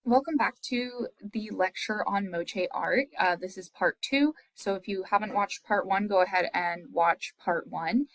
Welcome back to the lecture on Moche Art. This is part two. So if you haven't watched part one, go ahead and watch part one.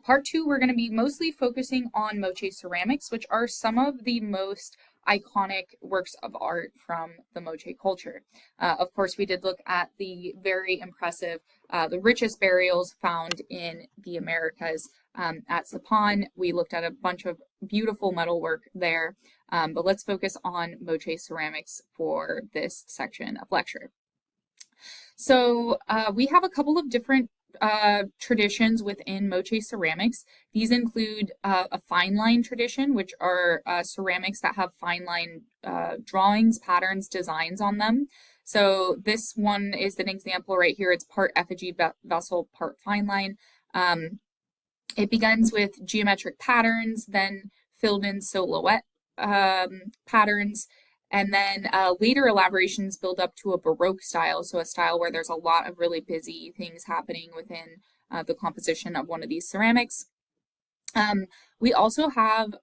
Part two, we're going to be mostly focusing on Moche Ceramics, which are some of the most iconic works of art from the Moche culture. Of course, we did look at the very impressive, the richest burials found in the Americas at Sapon. We looked at a bunch of beautiful metalwork there. But let's focus on Moche Ceramics for this section of lecture. So we have a couple of different traditions within Moche Ceramics. These include a fine line tradition, which are ceramics that have fine line drawings, patterns, designs on them. So this one is an example right here. It's part effigy vessel, part fine line. It begins with geometric patterns, then filled in silhouette patterns, and then later elaborations build up to a Baroque style, so a style where there's a lot of really busy things happening within the composition of one of these ceramics. We also have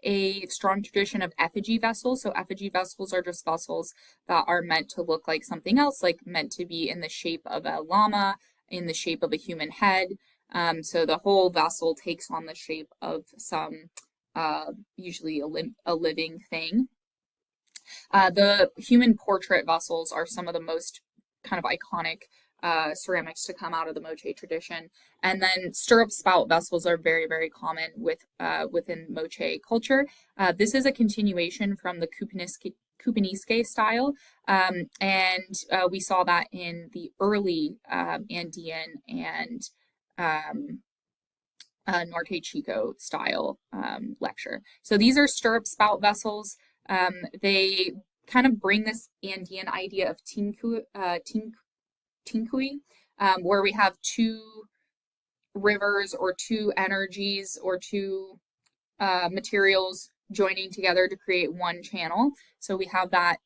a strong tradition of effigy vessels. So effigy vessels are just vessels that are meant to look like something else, like meant to be in the shape of a llama, in the shape of a human head. So the whole vessel takes on the shape of some usually a living thing. The human portrait vessels are some of the most kind of iconic ceramics to come out of the Moche tradition. And then stirrup spout vessels are very, very common within Moche culture. This is a continuation from the Cupanisque style, and we saw that in the early Andean and Norte Chico style lecture. So these are stirrup spout vessels. They kind of bring this Andean idea of tinkui, where we have two rivers or two energies or two materials joining together to create one channel. So we have that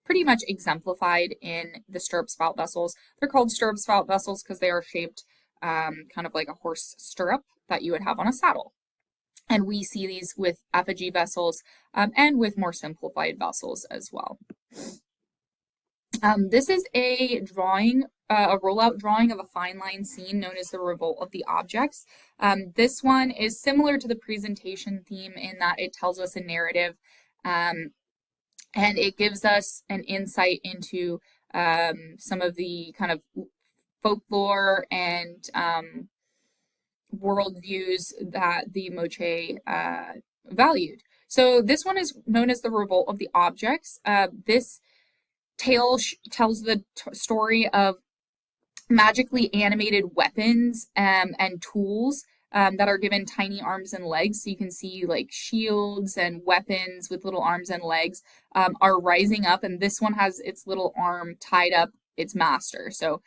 pretty much exemplified in the stirrup spout vessels. They're called stirrup spout vessels because they are shaped kind of like a horse stirrup that you would have on a saddle. And we see these with effigy vessels and with more simplified vessels as well. This is a drawing, a rollout drawing of a fine line scene known as the revolt of the objects. This one is similar to the presentation theme in that it tells us a narrative and it gives us an insight into some of the kind of folklore and worldviews that the Moche valued. So this one is known as the revolt of the objects. This tale tells the story of magically animated weapons and tools that are given tiny arms and legs. So you can see like shields and weapons with little arms and legs are rising up, and this one has its little arm tied up its master. So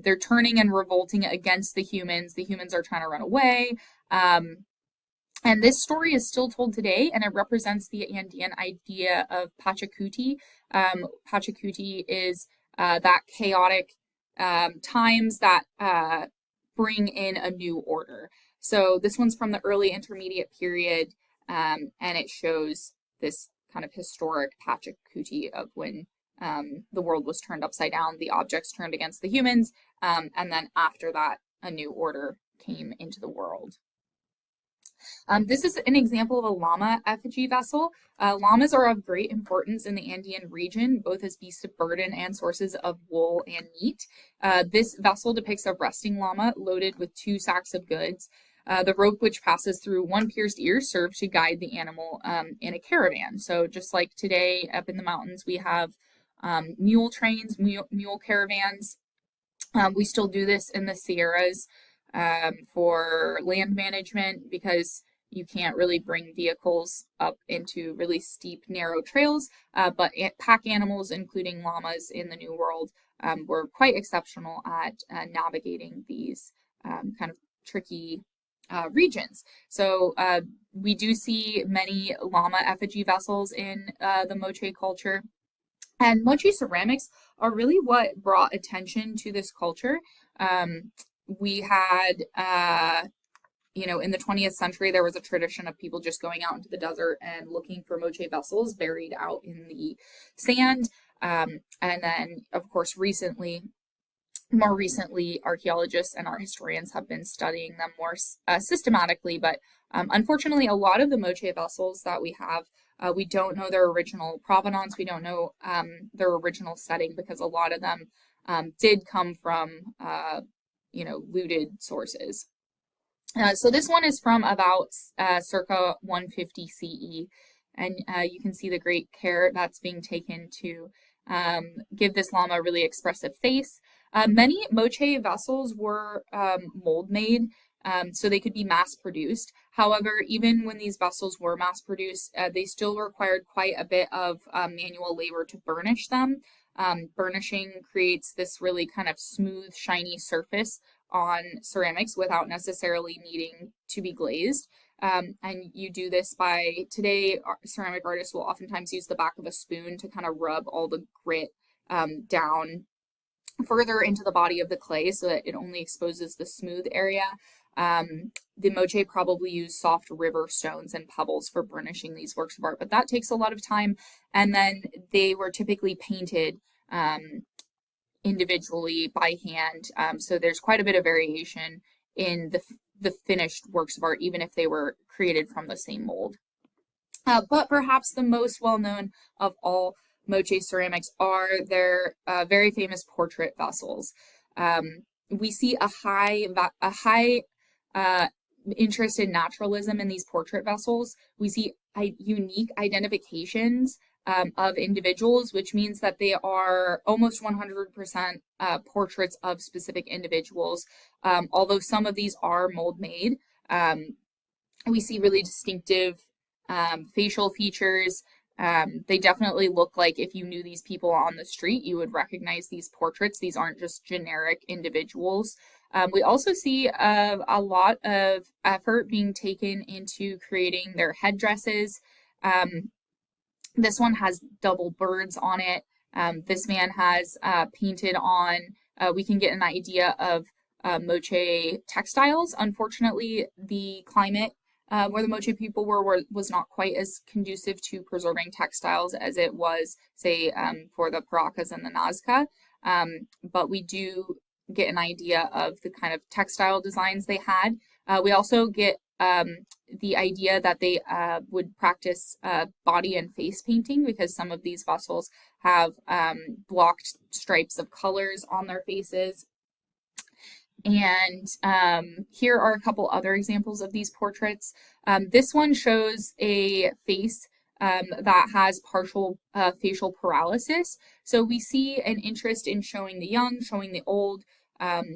they're turning and revolting against the humans. The humans are trying to run away. And this story is still told today, and it represents the Andean idea of Pachacuti. Pachacuti is that chaotic times that bring in a new order. So this one's from the early intermediate period, and it shows this kind of historic Pachacuti of when the world was turned upside down, the objects turned against the humans, and then after that, a new order came into the world. This is an example of a llama effigy vessel. Llamas are of great importance in the Andean region, both as beasts of burden and sources of wool and meat. This vessel depicts a resting llama loaded with 2 sacks of goods. The rope which passes through one pierced ear serves to guide the animal in a caravan. So just like today up in the mountains, we have mule trains, mule caravans. We still do this in the Sierras for land management because you can't really bring vehicles up into really steep, narrow trails, but pack animals, including llamas in the New World, were quite exceptional at navigating these kind of tricky regions. So we do see many llama effigy vessels in the Moche culture. And Moche ceramics are really what brought attention to this culture. We had in the 20th century, there was a tradition of people just going out into the desert and looking for moche vessels buried out in the sand. And then, of course, more recently, archaeologists and art historians have been studying them more systematically. But unfortunately, a lot of the moche vessels that we have, we don't know their original provenance. We don't know their original setting, because a lot of them did come from, looted sources. So this one is from about circa 150 CE, and you can see the great care that's being taken to give this llama a really expressive face. Many moche vessels were mold made, so they could be mass produced. However, even when these vessels were mass produced, they still required quite a bit of manual labor to burnish them. Burnishing creates this really kind of smooth, shiny surface on ceramics without necessarily needing to be glazed. And you do this by, today, ceramic artists will oftentimes use the back of a spoon to kind of rub all the grit down further into the body of the clay so that it only exposes the smooth area. The moche probably use soft river stones and pebbles for burnishing these works of art, but that takes a lot of time. And then they were typically painted individually by hand. So there's quite a bit of variation in the finished works of art, even if they were created from the same mold. But perhaps the most well-known of all moche ceramics are their very famous portrait vessels. We see a high interest in naturalism in these portrait vessels. We see unique identifications of individuals, which means that they are almost 100% portraits of specific individuals. Although some of these are mold made, we see really distinctive facial features. They definitely look like, if you knew these people on the street, you would recognize these portraits. These aren't just generic individuals. We also see a lot of effort being taken into creating their headdresses. This one has double birds on it. This man has painted on, we can get an idea of moche textiles. Unfortunately, the climate where the moche people was not quite as conducive to preserving textiles as it was, say, for the Paracas and the Nazca. But we do get an idea of the kind of textile designs they had. We also get the idea that they would practice body and face painting, because some of these vessels have blocked stripes of colors on their faces. And here are a couple other examples of these portraits. This one shows a face that has partial facial paralysis. So we see an interest in showing the young, showing the old,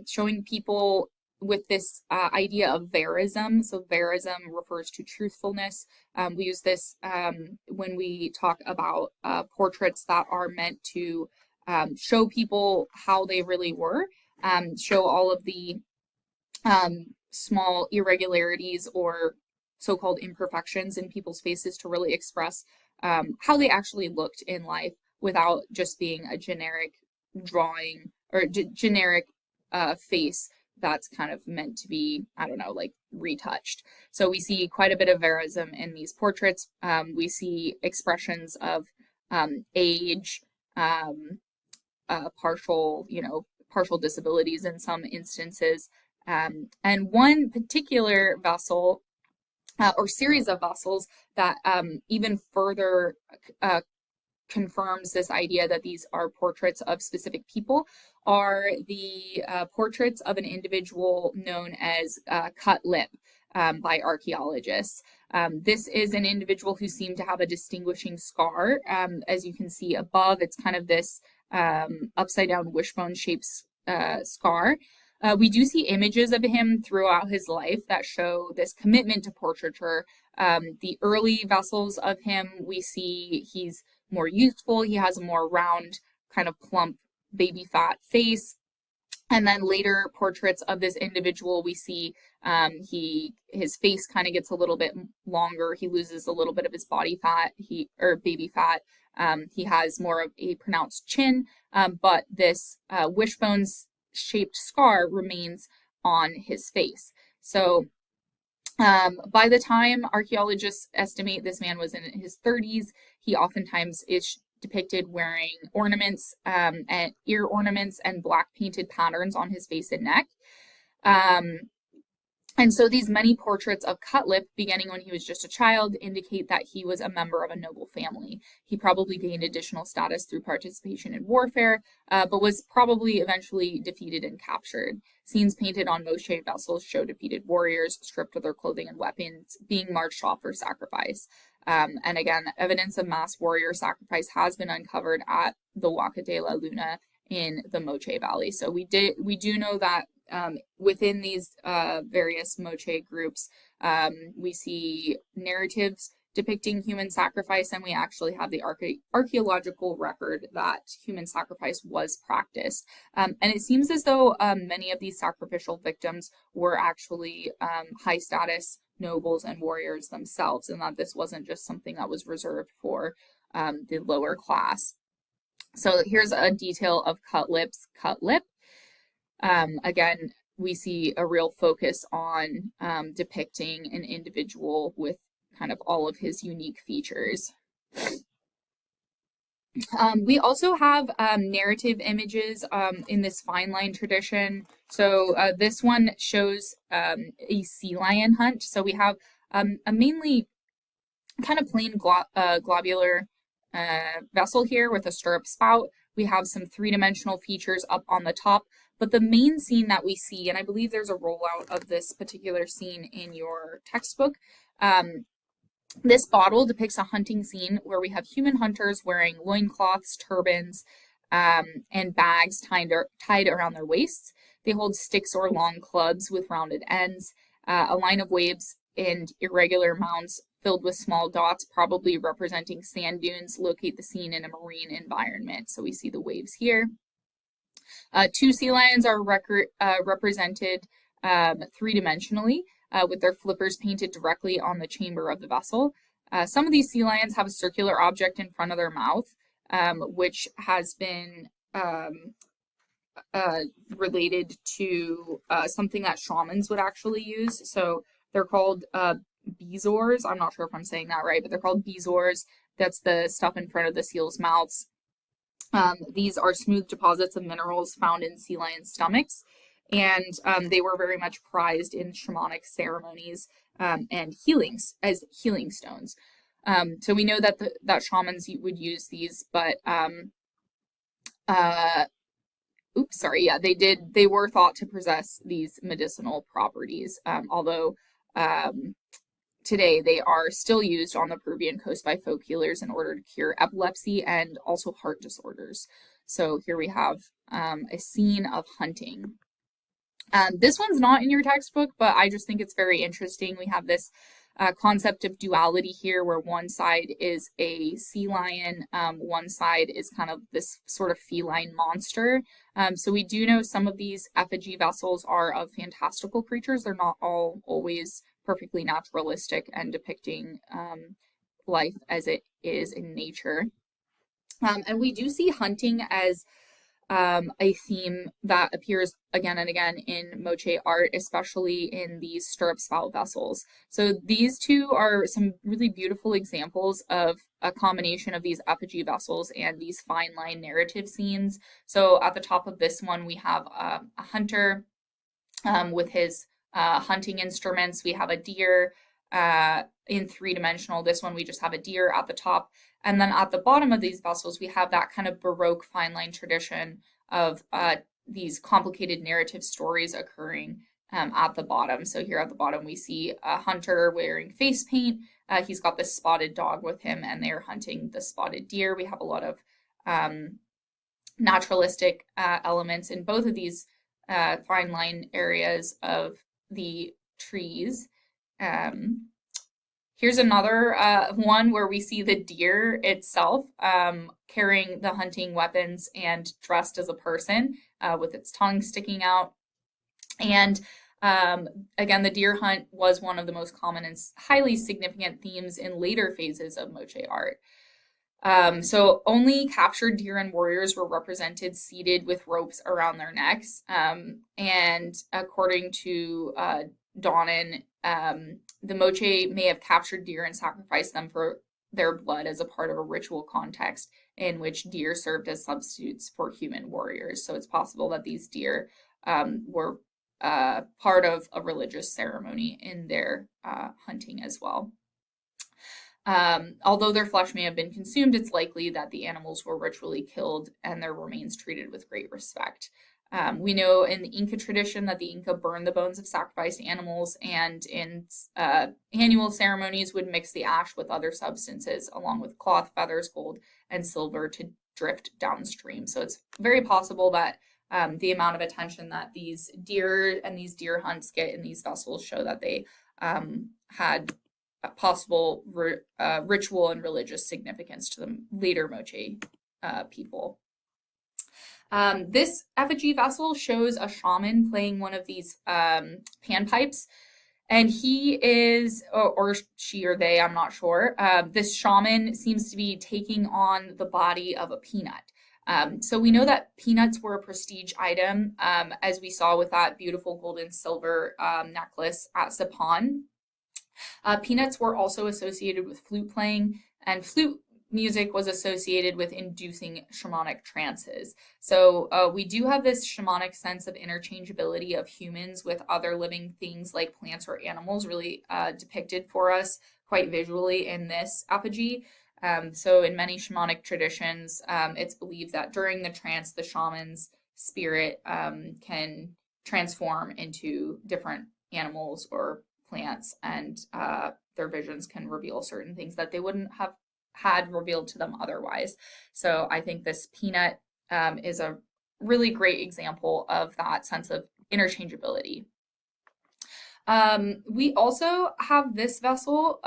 showing people with this idea of verism. So verism refers to truthfulness. We use this when we talk about portraits that are meant to show people how they really were, show all of the small irregularities or so-called imperfections in people's faces to really express how they actually looked in life without just being a generic drawing or generic face that's kind of meant to be, I don't know, like retouched. So we see quite a bit of verism in these portraits. We see expressions of age, partial disabilities in some instances. And one particular vessel or series of vessels that even further confirms this idea that these are portraits of specific people are the portraits of an individual known as cut lip by archaeologists. This is an individual who seemed to have a distinguishing scar. As you can see above, it's kind of this upside down wishbone shaped scar. We do see images of him throughout his life that show this commitment to portraiture. The early vessels of him, we see he's more youthful. He has a more round, kind of plump, baby fat face. And then later portraits of this individual, we see his face kind of gets a little bit longer. He loses a little bit of his body fat, or baby fat. He has more of a pronounced chin, but this wishbone shaped scar remains on his face. So By the time archaeologists estimate this man was in his 30s, he oftentimes is depicted wearing ornaments, and ear ornaments and black painted patterns on his face and neck. Um, and so these many portraits of Cutlip, beginning when he was just a child, indicate that he was a member of a noble family. He probably gained additional status through participation in warfare, but was probably eventually defeated and captured. Scenes painted on Moche vessels show defeated warriors, stripped of their clothing and weapons, being marched off for sacrifice. And again, evidence of mass warrior sacrifice has been uncovered at the Huaca de la Luna in the Moche Valley. So we do know that within these various Moche groups, we see narratives depicting human sacrifice, and we actually have the archaeological record that human sacrifice was practiced. And it seems as though many of these sacrificial victims were actually high status nobles and warriors themselves, and that this wasn't just something that was reserved for the lower class. So here's a detail of Cutlip's cutlip. Again, we see a real focus on depicting an individual with kind of all of his unique features. We also have narrative images in this fine line tradition. So this one shows a sea lion hunt. So we have a mainly kind of plain globular vessel here with a stirrup spout. We have some three-dimensional features up on the top, but the main scene that we see, and I believe there's a rollout of this particular scene in your textbook, this bottle depicts a hunting scene where we have human hunters wearing loincloths, turbans, and bags tied around their waists. They hold sticks or long clubs with rounded ends. A line of waves and irregular mounds filled with small dots, probably representing sand dunes, locate the scene in a marine environment. So we see the waves here. Two sea lions are represented three-dimensionally with their flippers painted directly on the chamber of the vessel. Some of these sea lions have a circular object in front of their mouth, which has been related to something that shamans would actually use. So they're called bezoars. I'm not sure if I'm saying that right, but they're called bezoars. That's the stuff in front of the seal's mouths. These are smooth deposits of minerals found in sea lion stomachs, and they were very much prized in shamanic ceremonies and healings as healing stones. So we know that that shamans would use these, but they were thought to possess these medicinal properties, although today they are still used on the Peruvian coast by folk healers in order to cure epilepsy and also heart disorders. So here we have a scene of hunting. This one's not in your textbook, but I just think it's very interesting. We have this concept of duality here where one side is a sea lion, one side is kind of this sort of feline monster. So we do know some of these effigy vessels are of fantastical creatures. They're not all always perfectly naturalistic and depicting life as it is in nature. And we do see hunting as a theme that appears again and again in Moche art, especially in these stirrup spout vessels. So these two are some really beautiful examples of a combination of these effigy vessels and these fine line narrative scenes. So at the top of this one, we have a hunter with his hunting instruments. We have a deer in three-dimensional. This one, we just have a deer at the top. And then at the bottom of these vessels, we have that kind of Baroque fine line tradition of these complicated narrative stories occurring at the bottom. So here at the bottom, we see a hunter wearing face paint. He's got this spotted dog with him, and they're hunting the spotted deer. We have a lot of naturalistic elements in both of these fine line areas of the trees. Here's another one where we see the deer itself carrying the hunting weapons and dressed as a person with its tongue sticking out. And again, the deer hunt was one of the most common and highly significant themes in later phases of Moche art. So only captured deer and warriors were represented seated with ropes around their necks. And according to Donnan, The Moche may have captured deer and sacrificed them for their blood as a part of a ritual context in which deer served as substitutes for human warriors. So it's possible that these deer were part of a religious ceremony in their hunting as well. Although their flesh may have been consumed, it's likely that the animals were ritually killed and their remains treated with great respect. We know in the Inca tradition that the Inca burned the bones of sacrificed animals, and in annual ceremonies would mix the ash with other substances along with cloth, feathers, gold, and silver to drift downstream. So it's very possible that the amount of attention that these deer and these deer hunts get in these vessels show that they had a possible ritual and religious significance to the later Moche people. This effigy vessel shows a shaman playing one of these panpipes, and he is, or she or they, I'm not sure. This shaman seems to be taking on the body of a peanut. So we know that peanuts were a prestige item, as we saw with that beautiful gold and silver necklace at Sapon. Peanuts were also associated with flute playing, and flute music was associated with inducing shamanic trances. So we do have this shamanic sense of interchangeability of humans with other living things like plants or animals really depicted for us quite visually in this effigy. So in many shamanic traditions, it's believed that during the trance, the shaman's spirit can transform into different animals or plants, and their visions can reveal certain things that they wouldn't have had revealed to them otherwise. So I think this peanut is a really great example of that sense of interchangeability. We also have this vessel,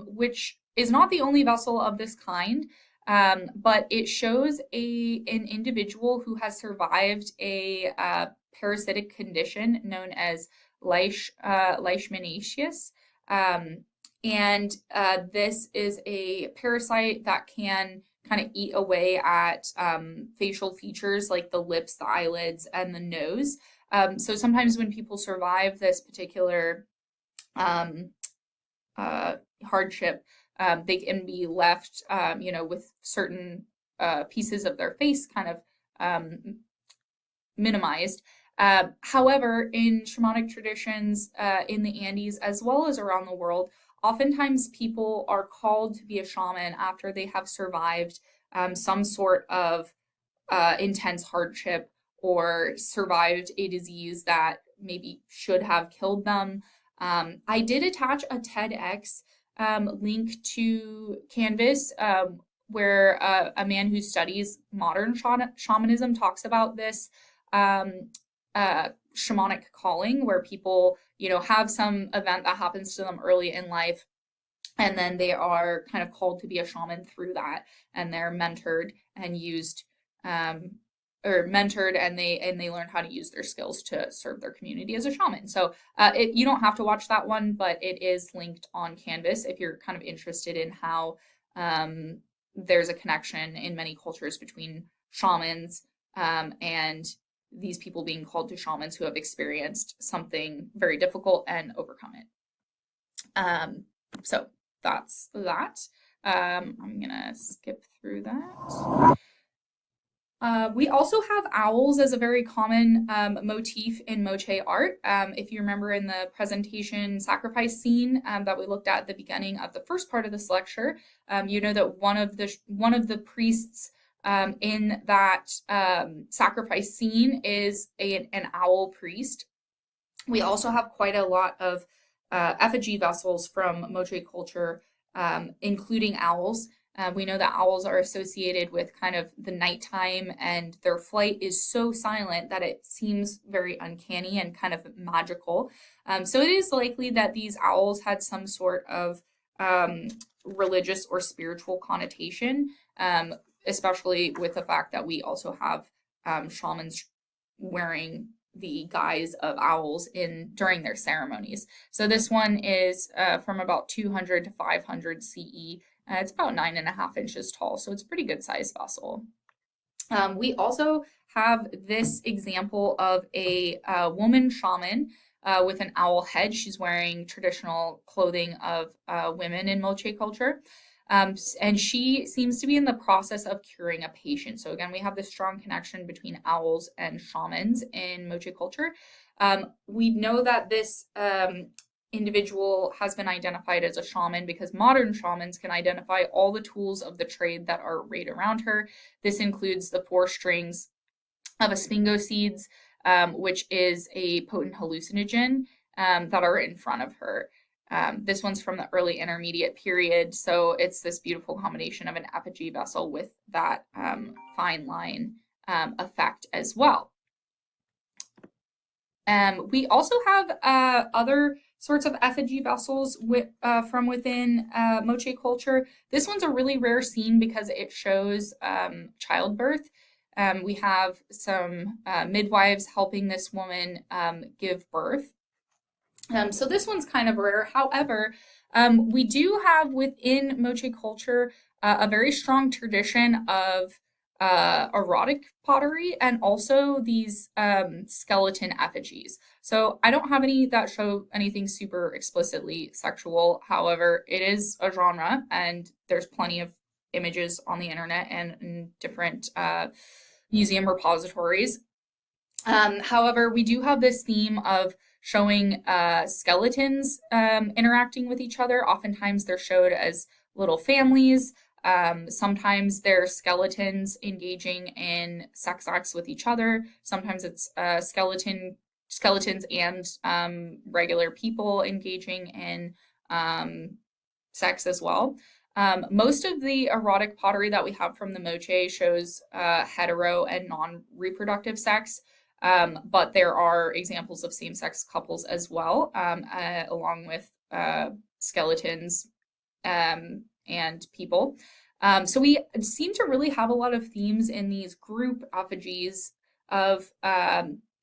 which is not the only vessel of this kind, but it shows an individual who has survived a parasitic condition known as leishmaniasis. And this is a parasite that can kind of eat away at facial features like the lips, the eyelids, and the nose. So sometimes when people survive this particular hardship, they can be left, with certain pieces of their face kind of minimized. However, in shamanic traditions in the Andes, as well as around the world, oftentimes people are called to be a shaman after they have survived some sort of intense hardship or survived a disease that maybe should have killed them. I did attach a TEDx link to Canvas where a man who studies modern shamanism talks about this shamanic calling, where people, have some event that happens to them early in life, and then they are kind of called to be a shaman through that, and they're mentored and used, mentored, and they learn how to use their skills to serve their community as a shaman. So you don't have to watch that one, but it is linked on Canvas if you're kind of interested in how there's a connection in many cultures between shamans and these people being called to shamans who have experienced something very difficult and overcome it. So that's that. I'm gonna skip through that. We also have owls as a very common motif in Moche art. If you remember in the presentation sacrifice scene that we looked at the beginning of the first part of this lecture, you know that one of the priests in that sacrifice scene is an owl priest. We also have quite a lot of effigy vessels from Moche culture, including owls. We know that owls are associated with kind of the nighttime, and their flight is so silent that it seems very uncanny and kind of magical. So it is likely that these owls had some sort of religious or spiritual connotation, especially with the fact that we also have shamans wearing the guise of owls during their ceremonies. So this one is from about 200 to 500 CE. It's about 9.5 inches tall, so it's a pretty good sized vessel. We also have this example of a woman shaman with an owl head. She's wearing traditional clothing of women in Moche culture. And she seems to be in the process of curing a patient. So again, we have this strong connection between owls and shamans in Moche culture. We know that this individual has been identified as a shaman because modern shamans can identify all the tools of the trade that are right around her. This includes the 4 strings of espingo seeds, which is a potent hallucinogen, that are in front of her. This one's from the early intermediate period, so it's this beautiful combination of an effigy vessel with that fine line effect as well. We also have other sorts of effigy vessels from within Moche culture. This one's a really rare scene because it shows childbirth. We have some midwives helping this woman give birth. So this one's kind of rare. However, we do have within Moche culture a very strong tradition of erotic pottery and also these skeleton effigies. So I don't have any that show anything super explicitly sexual. However, it is a genre and there's plenty of images on the internet and in different museum repositories. However, we do have this theme of showing skeletons interacting with each other. Oftentimes they're showed as little families. Sometimes they're skeletons engaging in sex acts with each other. Sometimes it's skeletons and regular people engaging in sex as well. Most of the erotic pottery that we have from the Moche shows hetero and non-reproductive sex. But there are examples of same-sex couples as well, along with skeletons and people. So we seem to really have a lot of themes in these group effigies of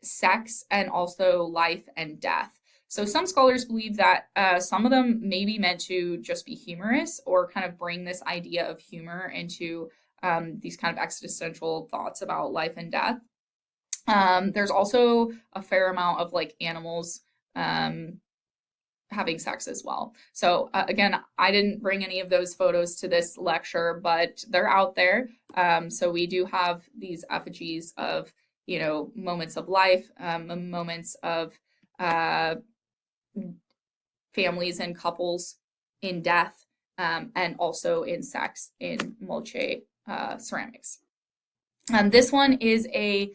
sex and also life and death. So some scholars believe that some of them may be meant to just be humorous or kind of bring this idea of humor into these kind of existential thoughts about life and death. There's also a fair amount of like animals having sex as well. So again, I didn't bring any of those photos to this lecture, but they're out there. So we do have these effigies of, you know, moments of life, moments of families and couples in death, and also in sex in Moche ceramics. This one is a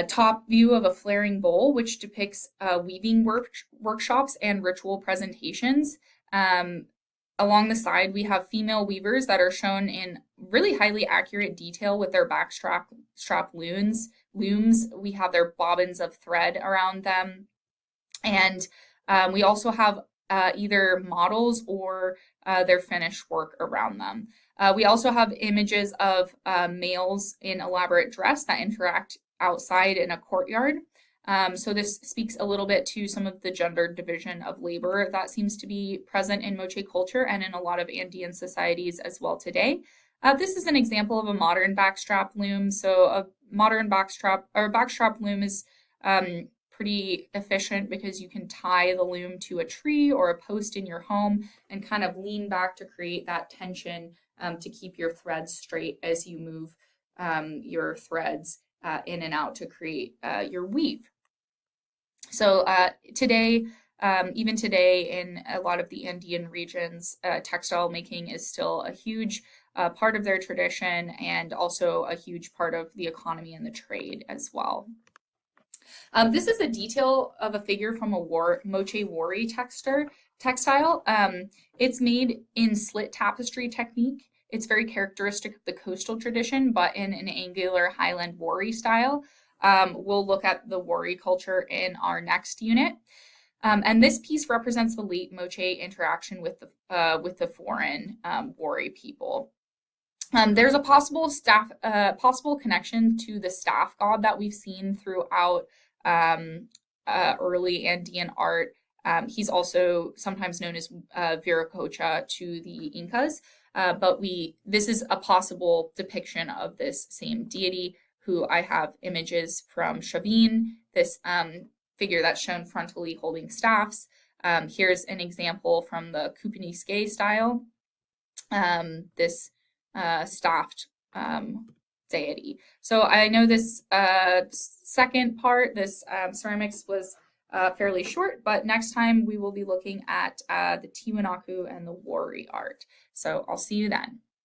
top view of a flaring bowl, which depicts weaving workshops and ritual presentations. Along the side, we have female weavers that are shown in really highly accurate detail with their backstrap looms. We have their bobbins of thread around them. And we also have either models or their finished work around them. We also have images of males in elaborate dress that interact outside in a courtyard. So this speaks a little bit to some of the gender division of labor that seems to be present in Moche culture and in a lot of Andean societies as well today. This is an example of a modern backstrap loom. So a modern backstrap loom is pretty efficient because you can tie the loom to a tree or a post in your home and kind of lean back to create that tension to keep your threads straight as you move your threads in and out to create your weave. So today, even today in a lot of the Andean regions, textile making is still a huge part of their tradition and also a huge part of the economy and the trade as well. This is a detail of a figure from a Moche Wari textile. It's made in slit tapestry technique. It's very characteristic of the coastal tradition, but in an angular highland wari style. We'll look at the wari culture in our next unit. And this piece represents the late Moche interaction with the foreign wari people. There's a possible connection to the staff god that we've seen throughout early Andean art. He's also sometimes known as Viracocha to the Incas, but this is a possible depiction of this same deity who I have images from Chavin. This figure that's shown frontally holding staffs. Here's an example from the Coupe-Niske style, this staffed deity. So I know this second part, this ceramics was fairly short, but next time we will be looking at the Tiwanaku and the Wari art. So I'll see you then.